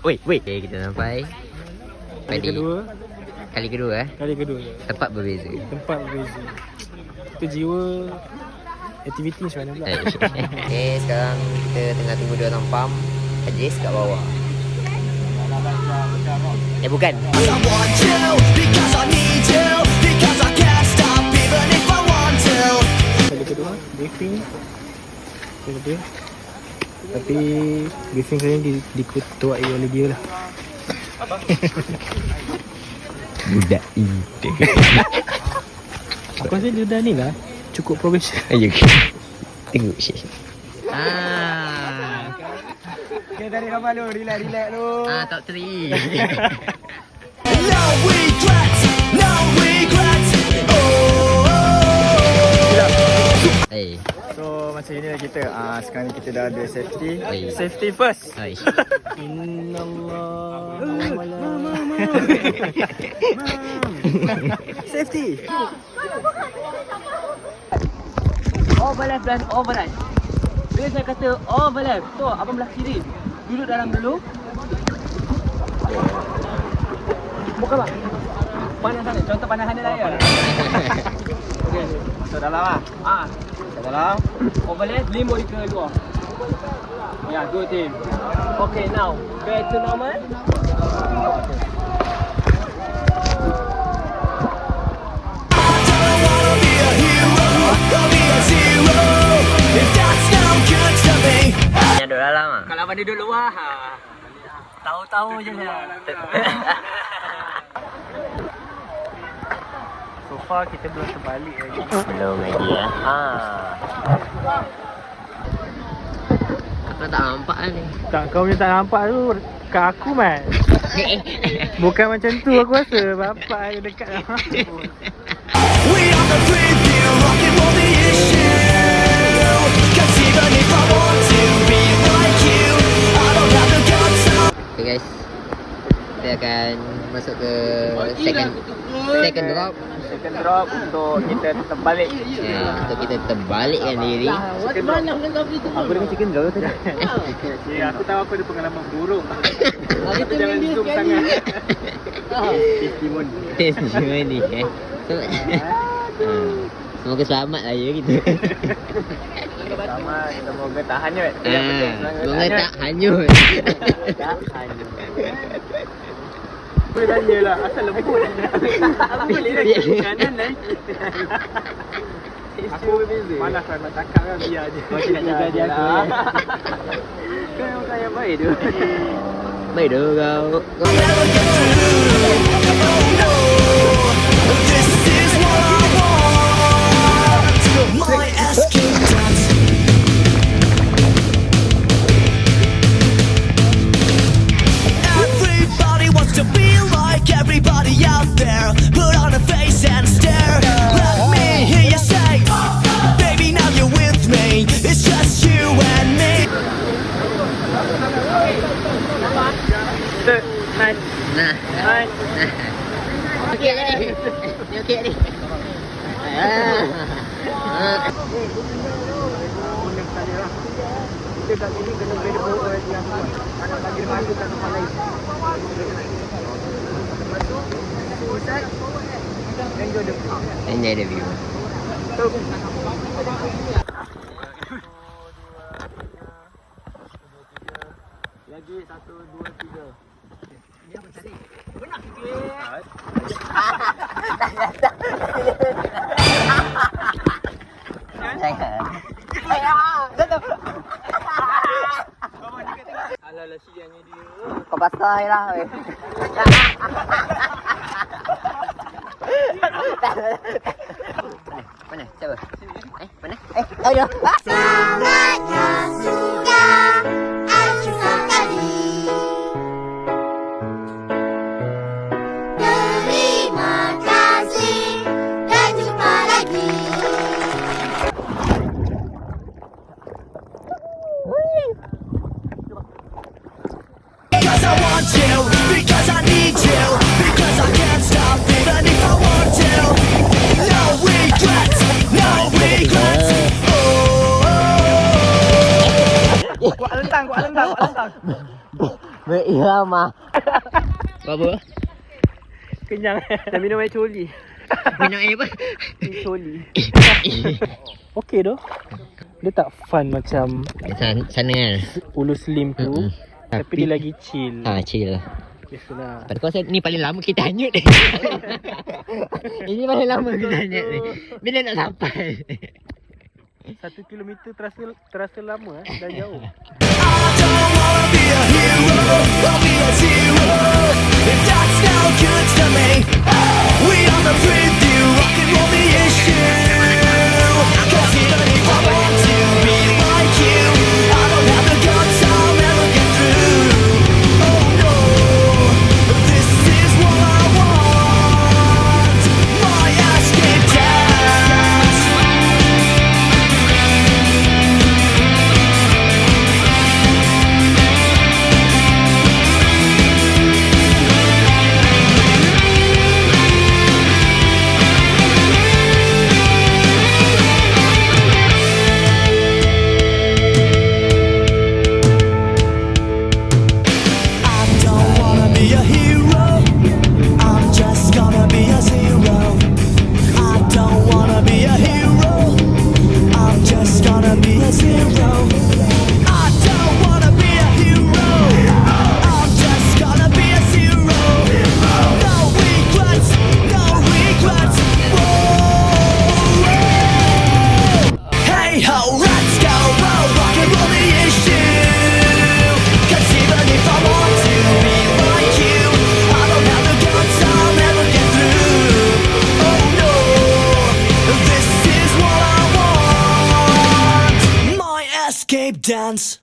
Wait. Okay, kita sampai. Kali kedua Tempat berbeza. Itu jiwa aktiviti macam mana pula. Okay, sekarang kita tengah tunggu dia orang pump. Ajis kat bawah. Bukan. Kali kedua briefing lebih. Tapi briefing kali ni diketuai oleh dia lah. Budak itu. Aku rasa dia dah ni lah cukup profesional. Ayo. Tengok Syekh. Okay, tarik nafas dulu. Relax dulu. Top 3. No regrets. Hey. So macam inilah kita. Sekarang ni kita dah ada safety. Oi. Safety first. Hai. Innallah. Safety. Overlap dan override. Bila saya kata overlap, so abang belah kiri. Duduk dalam dulu. Buka bang. Panasan ni, contoh panasan dia layar. Okey, so dalam ah. Dalam. Overlap, limbo di ke luar. Ya, good team. Okay, now back to normal. Yang duduk dalam ah. Kalau abang duduk luar, tahu-tahu je lah. So far kita belum terbalik lagi. Belum lagi ya. Aku tak nampak ni. Tak, kau punya tak nampak tu kat aku man. Bukan macam tu aku rasa. Bapak yang dekat dah mampu. We are the preview, rocking for the issue. 'Cause even if I want to be like you, I don't have the guts to. Okay guys, kita akan masuk ke second drop. Second drop untuk kita terbalik. Untuk kita terbalikkan diri. Aku dengan chicken drop tadi. Aku tahu aku ada pengalaman buruk. Tapi jangan zoom sangat. Testimoni ni. Semoga selamat lah ya kita. Sama, kita moga tak hanyut. Semoga tak hanyut. Tak hanyut. Boleh tanya lah, asal lembut. Boleh lah, kanan lah. Aku malas lah nak cakap kan, biar je. Macam nak jaga dia aku. Kau yang orang yang baik tu. Baik dah kau. This is what I want. My SQ dance. Everybody wants to be like everybody out there. Put on a face and stare. Let me hear you say, baby, now you're with me. It's just you and me. Nice. Nah. Nice. Okey ni. Okey ni. Kita kat sini kena beri bawa yang anak bagi masuk kat tempat lain. Ustaz, enjoy the view. Enjoy the view. Lagi 1, 2, 3. Ni apa tadi? Benar sikit. Alah siangnya dia. Kau pasal lah weh. Mana? Siapa? Mana? Ayo. Sangatnya suka aku sekali. Terima kasih dan jumpa lagi. Because I want you, because I need you, because I can't stop even if I want to. No regrets, no regrets. Kuat lentang. Berirama. Apa? Kenyang. Dah minum air coli. Minum air apa? Air coli. Okey doh. Dia tak fun macam Sana kan? Ulu Slim tu. Mm-mm. Tapi dia lagi chill. Chill lah. Biasalah. Pada kau ni paling lama kita hanyut. Ini paling lama kita hanyut ni. Bila nak sampai? 1 kilometer terasa lama dah jauh. I don't wanna be a hero, I'll be a zero. If that's no good to me, we on the preview, rock and roll the issue. 'Cause even if I want to be like you, I don't have the guts, I'll never get through. Oh no, this is what I want, my escape dance. I don't wanna be a hero, I'm just gonna be a zero. I don't wanna be a hero, I'm just gonna be a zero. I don't wanna be a hero, I'm just gonna be a zero. No regrets, no regrets. Whoa. Hey ho, let's go, rock and roll the issue. 'Cause even if I want to be like you, I don't have the guts, I'll never get through. Oh no, this is what I want, my escape dance.